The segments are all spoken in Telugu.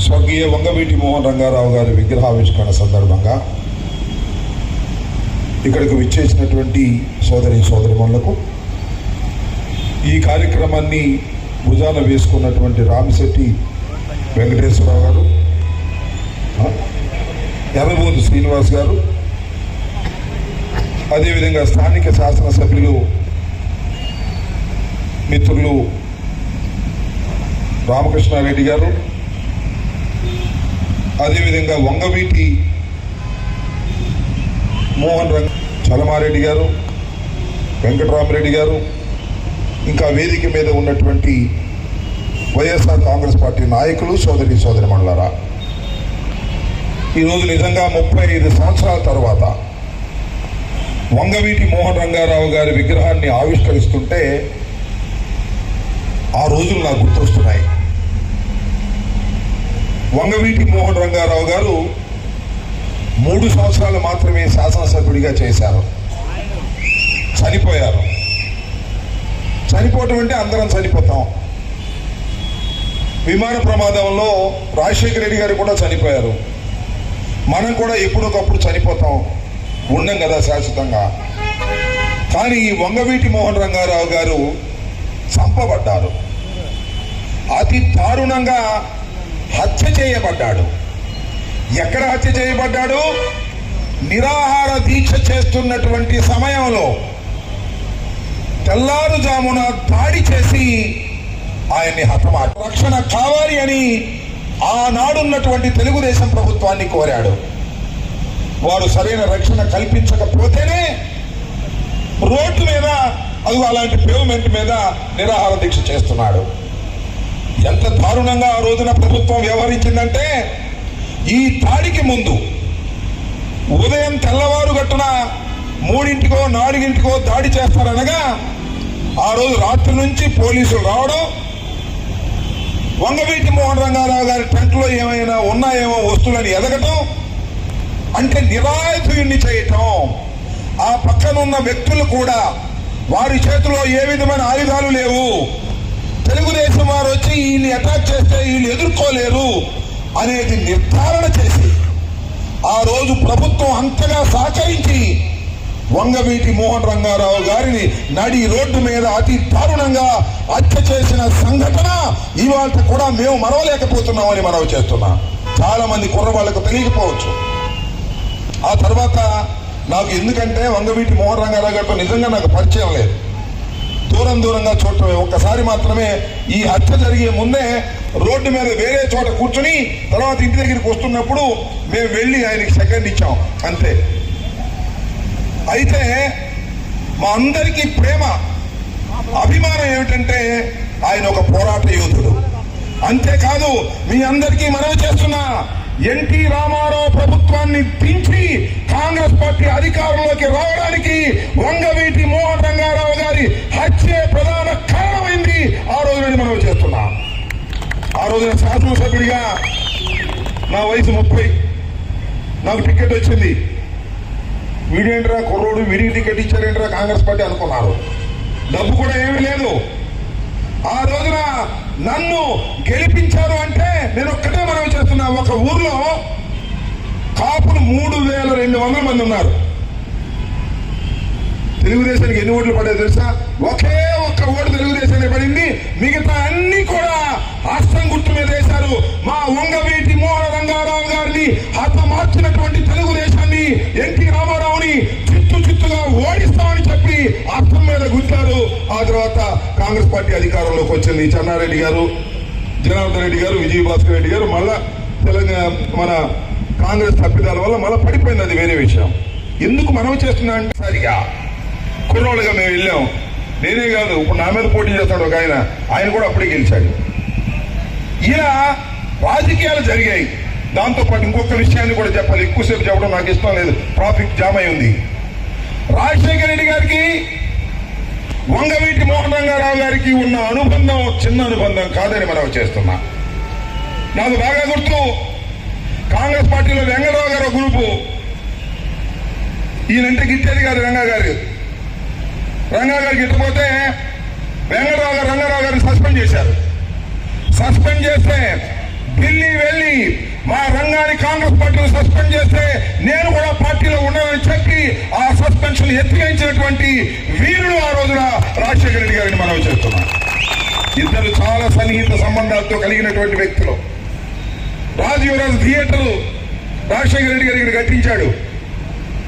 స్వర్గీయ వంగవీటి మోహన్ రంగారావు గారి విగ్రహావిష్కరణ సందర్భంగా ఇక్కడికి విచ్చేసినటువంటి సోదరిమణులకు, ఈ కార్యక్రమాన్ని భుజాన వేసుకున్నటువంటి రామిశెట్టి వెంకటేశ్వరరావు గారు, ఎర్రబోతు శ్రీనివాస్ గారు, అదేవిధంగా స్థానిక శాసనసభ్యులు మిత్రులు రామకృష్ణారెడ్డి గారు, అదేవిధంగా వంగవీటి మోహన్ చలమారెడ్డి గారు, వెంకటరామరెడ్డి గారు, ఇంకా వేదిక మీద ఉన్నటువంటి వైఎస్ఆర్ కాంగ్రెస్ పార్టీ నాయకులు, సోదరిమణులారా, ఈరోజు నిజంగా 35 సంవత్సరాల తర్వాత వంగవీటి మోహన్ రంగారావు గారి విగ్రహాన్ని ఆవిష్కరిస్తుంటే ఆ రోజులు నాకు గుర్తొస్తున్నాయి. వంగవీటి మోహన్ రంగారావు గారు 3 సంవత్సరాలు మాత్రమే శాసనసభ్యుడిగా చేశారు. చనిపోయారు. చనిపోవటం అంటే అందరం చనిపోతాం. విమాన ప్రమాదంలో రాజశేఖర రెడ్డి గారు కూడా చనిపోయారు. మనం కూడా ఎప్పుడొకప్పుడు చనిపోతాం, ఉండం కదా శాశ్వతంగా. కానీ వంగవీటి మోహన్ రంగారావు గారు చంపబడ్డారు. అతి దారుణంగా హత్య చేయబడ్డాడు. ఎక్కడ హత్య చేయబడ్డాడు? నిరాహార దీక్ష చేస్తున్నటువంటి సమయంలో తెల్లారుజామున దాడి చేసి ఆయన్ని హతమార్చారు. రక్షణ కావాలి అని ఆనాడున్నటువంటి తెలుగుదేశం ప్రభుత్వాన్ని కోరాడు. వారు సరైన రక్షణ కల్పించకపోతేనే రోడ్డు మీద అలాంటి పేమెంట్ మీద నిరాహార దీక్ష చేస్తున్నాడు. ఎంత దారుణంగా ఆ రోజున ప్రభుత్వం వ్యవహరించిందంటే, ఈ దాడికి ముందు ఉదయం తెల్లవారు గట్టున 3ంటికో 4ంటికో దాడి చేస్తారనగా ఆ రోజు రాత్రి నుంచి పోలీసులు రావడం, వంగవీటి మోహన్ రంగారావు గారి టెంట్లో ఏమైనా ఉన్నాయేమో వస్తువులని ఎదగటం, అంటే నిరాయుధుడిని చేయటం. ఆ పక్కనున్న వ్యక్తులు కూడా వారి చేతిలో ఏ విధమైన ఆయుధాలు లేవు, తెలుగుదేశం వారు వచ్చి వీళ్ళని అటాక్ చేస్తే వీళ్ళు ఎదుర్కోలేరు అనేది నిర్ధారణ చేసి ఆ రోజు ప్రభుత్వం అంతగా సహకరించి వంగవీటి మోహన్ రంగారావు గారిని నడి రోడ్డు మీద అతి దారుణంగా హత్య చేసిన సంఘటన ఇవాళ కూడా మేము మరవలేకపోతున్నామని మనవి చేస్తున్నాం. చాలా మంది కుర్రవాళ్లకు తెలియకపోవచ్చు. ఆ తర్వాత నాకు ఎందుకంటే వంగవీటి మోహన్ రంగారావు గారితో నిజంగా నాకు పరిచయం లేదు, దూరంగా చూడటమే. ఒక్కసారి మాత్రమే ఈ హత్య జరిగే ముందే రోడ్డు మీద వేరే చోట కూర్చుని తర్వాత ఇంటి దగ్గరికి వస్తున్నప్పుడు మేము వెళ్ళి ఆయనకి సెకండ్ ఇచ్చాం, అంతే. అయితే మా అందరికీ ప్రేమ, అభిమానం ఏమిటంటే ఆయన ఒక పోరాట యోధుడు. అంతేకాదు మీ అందరికీ మనవి చేస్తున్నా, ఎన్టీ రామారావు ప్రభుత్వాన్ని దించి కాంగ్రెస్ పార్టీ అధికారంలోకి రావడానికి వంగవీటి మోహన్ రంగారావు గారి హత్యే ప్రధాన కారణమైంది. ఆ రోజున మనం చేస్తున్నా. ఆ రోజున శాసనసభ్యుడిగా నా వయసు 30, నాకు టికెట్ వచ్చింది. వీడేంట్రా కుర్రోడు, వీడికి టికెట్ ఇచ్చారేంట్రా కాంగ్రెస్ పార్టీ అనుకున్నారు. డబ్బు కూడా ఏమీ లేదు. ఆ రోజున నన్ను గెలిపించారు అంటే నేను ఒక్కటే మనం చేస్తున్నా. ఒక ఊర్లో కాపులు 3200 మంది ఉన్నారు. తెలుగుదేశానికి ఎన్ని ఓట్లు పడ్డాయి తెలుసా? ఒకే ఒక్క ఓటు తెలుగుదేశానికి పడింది. మిగతా అన్ని కూడా హస్తం గుర్తు మీద వేశారు. మా వంగవీటి మోహన్ రంగారావు గారిని హతమార్చినటువంటి తెలుగుదేశాన్ని, ఎన్టీ రామారావుని చిత్తుగా ఓడిస్తామని చెప్పి హస్తం మీద గుర్తారు. ఆ తర్వాత కాంగ్రెస్ పార్టీ అధికారంలోకి వచ్చింది. చెన్నారెడ్డి గారు, జనార్దన్ రెడ్డి గారు, విజయభాస్కర్ రెడ్డి గారు మళ్ళా తెలంగాణ మన కాంగ్రెస్ తప్పిదాల వల్ల మళ్ళీ పడిపోయింది. అది వేరే విషయం. ఎందుకు మనం చేస్తున్నా అంటే, సరిగా కుర్రోళ్ళుగా మేము వెళ్ళాం. నేనే కాదు, ఇప్పుడు నా మీద పోటీ చేస్తాడు ఒక ఆయన కూడా అప్పుడే గెలిచాడు. ఇలా రాజకీయాలు జరిగాయి. దాంతోపాటు ఇంకొక విషయాన్ని కూడా చెప్పాలి, ఎక్కువసేపు చెప్పడం నాకు ఇష్టం లేదు, ట్రాఫిక్ జామ్ అయి ఉంది. రాజశేఖర రెడ్డి గారికి వంగవీటి మోహన్ రంగారావు గారికి ఉన్న అనుబంధం చిన్న అనుబంధం కాదని మనం చేస్తున్నా. నాకు బాగా గుర్తు, కాంగ్రెస్ పార్టీలో వెంకటరావు గారు గ్రూపు, ఈయనంటే గిట్టేది కాదు రంగా గారికి గిట్టపోతే రంగారావు గారిని సస్పెండ్ చేశారు. సస్పెండ్ చేస్తే ఢిల్లీ వెళ్ళి చేసి మా రంగాన్ని కాంగ్రెస్ పార్టీని సస్పెండ్ చేస్తే నేను కూడా పార్టీలో ఉన్నానని చెప్పి ఆ సస్పెన్షన్ ఎత్తివేయించినటువంటి వీరుడు ఆ రోజున రాజశేఖర రెడ్డి గారిని మనం చేస్తున్నాం. ఇద్దరు చాలా సన్నిహిత సంబంధాలతో కలిగినటువంటి వ్యక్తులు. రాజీవరాజు థియేటర్ రాజశేఖర రెడ్డి గారి ఇక్కడ కట్టించాడు.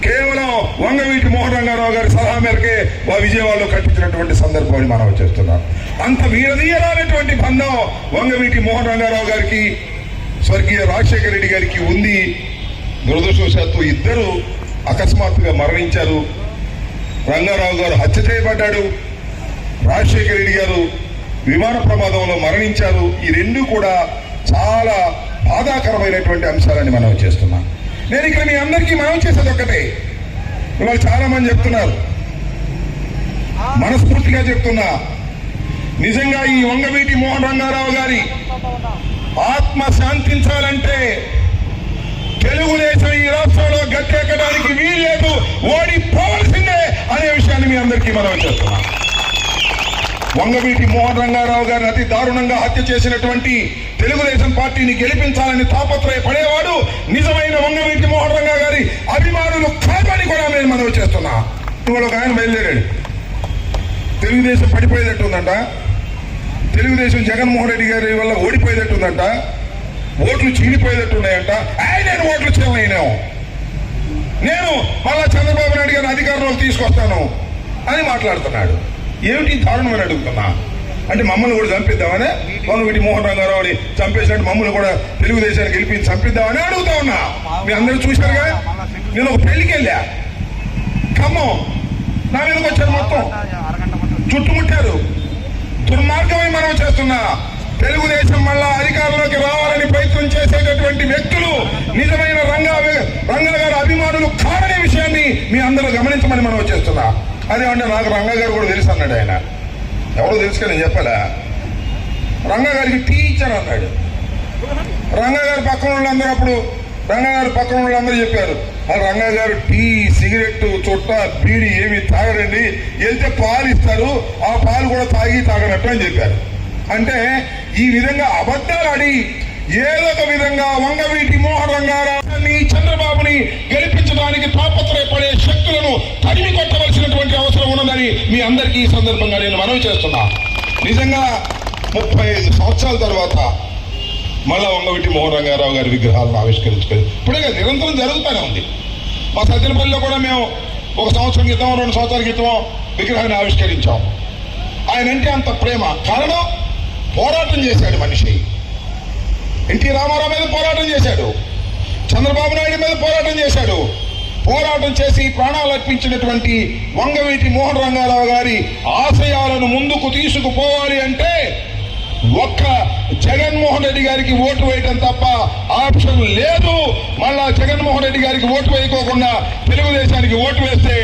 కేవలం వంగవీటి మోహన్ రంగారావు గారి సలహా మేరకే విజయవాడలో కట్టించినటువంటి సందర్భాన్ని మనం చేస్తున్నాం. అంత వీరదీయరానటువంటి బంధం వంగవీటి మోహన్ రంగారావు గారికి స్వర్గీయ రాజశేఖర రెడ్డి గారికి ఉంది. దురదృష్టవశాత్తు ఇద్దరు అకస్మాత్తుగా మరణించారు. రంగారావు గారు హత్య చేయబడ్డాడు, రాజశేఖర రెడ్డి గారు విమాన ప్రమాదంలో మరణించారు. ఈ రెండు కూడా చాలా బాధాకరమైనటువంటి అంశాలని మనం చేస్తున్నాం. నేను ఇక్కడ మీ అందరికీ మనం చేసేది ఒక్కటే. ఇవాళ చాలా మంది చెప్తున్నారు, మనస్ఫూర్తిగా చెప్తున్నా, నిజంగా ఈ వంగవీటి మోహన్ రంగారావు గారి ఆత్మ శాంతించాలంటే తెలుగుదేశం ఈ రాష్ట్రంలో గట్టెక్కడానికి వీల్లేదు, ఓడిపోవలసిందే అనే విషయాన్ని మీ అందరికీ మనం చేస్తున్నాం. వంగవీటి మోహన్ రంగారావు గారిని అతి దారుణంగా హత్య చేసినటువంటి తెలుగుదేశం పార్టీని గెలిపించాలని తాపత్రయపడేవాడు నిజమైన వంగవీటి మోహన్ రంగా గారి అభిమానులు కాదని కూడా నేను మనవి చేస్తున్నా. ఇవాళ ఒక ఆయన బయలుదేరాడు, తెలుగుదేశం పడిపోయేటట్టుందంట, తెలుగుదేశం జగన్మోహన్ రెడ్డి గారి వల్ల ఓడిపోయేటట్టుందంట, ఓట్లు చీలిపోయేటట్టున్నాయంట. నేను ఓట్లు చేయలేను, నేను మళ్ళా చంద్రబాబు నాయుడు గారిని అధికారంలోకి తీసుకొస్తాను అని మాట్లాడుతున్నాడు. ఏమిటి దారుణం అని అడుగుతున్నా. అంటే మమ్మల్ని కూడా చంపిద్దామనే, వంగవీటి మోహన్ రంగారావుని చంపేసినట్టు మమ్మల్ని కూడా తెలుగుదేశానికి గెలిపించి చంపిద్దామని అడుగుతా ఉన్నా. మీ అందరూ చూశారుగా, నేను ఒక పెళ్లికి వెళ్ళా, ఖమ్మం, నా మీదకి వచ్చారు, మొత్తం చుట్టుముట్టారు. దుర్మార్గమై మనం చేస్తున్నా. తెలుగుదేశం మళ్ళా అధికారంలోకి రావాలని ప్రయత్నం చేసేటటువంటి వ్యక్తులు నిజమైన రంగా గారి అభిమానులు కాదనే విషయాన్ని మీ అందరూ గమనించమని మనం చేస్తున్నా. అదేమంటే నాకు రంగా గారు కూడా తెలుసు అన్నాడు. ఆయన ఎవరో తెలుసుకొని నేను చెప్పాలా, రంగా గారికి టీచర్ అన్నాడు. రంగా గారి పక్కన వాళ్ళందరూ అప్పుడు రంగా గారి పక్కన వాళ్ళందరూ చెప్పారు, రంగా గారు టీ, సిగరెట్, చుట్ట, బీడి ఏమి తాగరండి, వెళ్తే పాలు ఇస్తారు, ఆ పాలు కూడా తాగనట్టు అని చెప్పారు. అంటే ఈ విధంగా అబద్ధాలు ఆడి ఏదో ఒక విధంగా వంగవీటి మోహన్ రంగారావుని, చంద్రబాబుని గెలిపించడానికి తాపత్రయపడే శక్తులను తరిమి కొట్టవలసినటువంటి అవసరం ఉన్నదని మీ అందరికీ ఈ సందర్భంగా నేను మనవి చేస్తున్నా. నిజంగా 35 సంవత్సరాల తర్వాత మళ్ళా వంగవీటి మోహన్ రంగారావు గారి విగ్రహాలను ఆవిష్కరించుకోవాలి. ఇప్పుడే నిరంతరం జరుగుతూనే ఉంది. మా సత్యనపల్లిలో కూడా మేము 1 సంవత్సరం క్రితం, 2 సంవత్సరాల క్రితం విగ్రహాన్ని ఆవిష్కరించాం. ఆయన అంటే అంత ప్రేమ. కారణం, పోరాటం చేశాడు మనిషి. ఎన్టీ రామారావు మీద పోరాటం చేశాడు, చంద్రబాబు నాయుడు మీద పోరాటం చేశాడు. పోరాటం చేసి ప్రాణాలు అర్పించినటువంటి వంగవీటి మోహన్ రంగారావు గారి ఆశయాలను ముందుకు తీసుకుపోవాలి అంటే ఒక్క జగన్మోహన్ రెడ్డి గారికి ఓటు వేయటం తప్ప ఆప్షన్ లేదు. మళ్ళా జగన్మోహన్ రెడ్డి గారికి ఓటు వేయకోకుండా తెలుగుదేశానికి ఓటు వేస్తే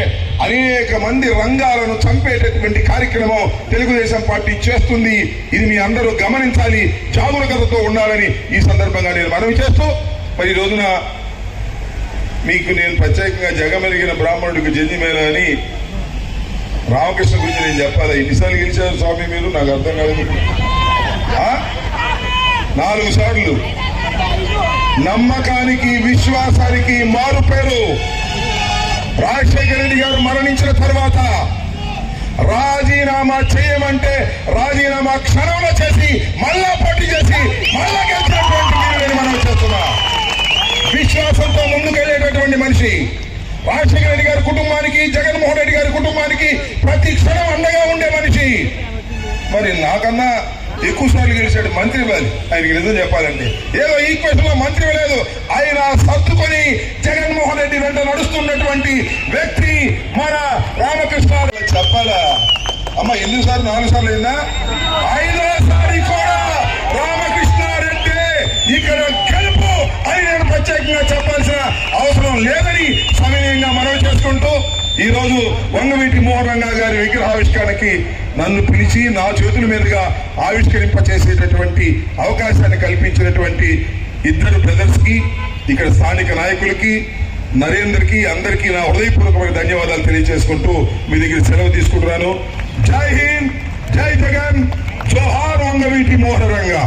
అనేక మంది రంగాలను చంపేటటువంటి కార్యక్రమం తెలుగుదేశం పార్టీ చేస్తుంది. ఇది మీ అందరూ గమనించాలి, జాగరూకతతో ఉండాలని ఈ సందర్భంగా నేను మనవి చేస్తూ, మరి ఈ రోజున మీకు నేను ప్రత్యేకంగా జగమెలిగిన బ్రాహ్మణుడికి జంజిమేళ అని రామకృష్ణ గురించి నేను చెప్పాలి. ఎన్నిసార్లు గెలిచారు స్వామి మీరు? నాకు అర్థం కాలేదు. 4 సార్లు. నమ్మకానికి, విశ్వాసానికి మారు పేరు. రాజశేఖర రెడ్డి గారు మరణించిన తర్వాత రాజీనామా చేయమంటే రాజీనామా క్షణంలో చేసి మళ్ళా పోటీ చేసి మళ్ళా గెలిచినటువంటి వీరుని మనం చేస్తున్నా. విశ్వాసంతో ముందుకెళ్లేటటువంటి మనిషి. రాజశేఖర రెడ్డి గారి కుటుంబానికి, జగన్మోహన్ రెడ్డి గారి కుటుంబానికి ప్రతి క్షణం అండగా ఉండే మనిషి. మరి నాకన్నా ఎక్కువ సార్లు గెలిచాడు మంత్రి ఇవ్వాలి. ఆయనకి నిజం చెప్పాలంటే ఏదో ఈక్వేషన్ లో మంత్రి ఇవ్వలేదు. ఆయన సర్దుకొని జగన్మోహన్ రెడ్డి వెంట నడుస్తున్నటువంటి వ్యక్తి మన రామకృష్ణ. చెప్పాలా అమ్మ, ఎన్ని సార్లు? 4 సార్లు అయినా 5వ కూడా రామకృష్ణారెడ్డి ఇక్కడ గెలుపు అని నేను ప్రత్యేకంగా చెప్పాల్సిన అవసరం లేదని సమయంగా మనవి చేసుకుంటూ, ఈ రోజు వంగవీటి మోహన్ రంగా గారి విగ్రహావిష్కరణకి నన్ను పిలిచి నా చేతుల మీదుగా ఆవిష్కరింపచేసేటటువంటి అవకాశాన్ని కల్పించినటువంటి ఇద్దరు బ్రదర్స్ కి, ఇక్కడ స్థానిక నాయకులకి, నరేందర్కి, అందరికీ నా హృదయపూర్వకమైన ధన్యవాదాలు తెలియజేసుకుంటూ మీ దగ్గర సెలవు తీసుకుంటున్నాను. జై హింద్, జై జగన్, జోహార్ వంగవీటి మోహన్ రంగా.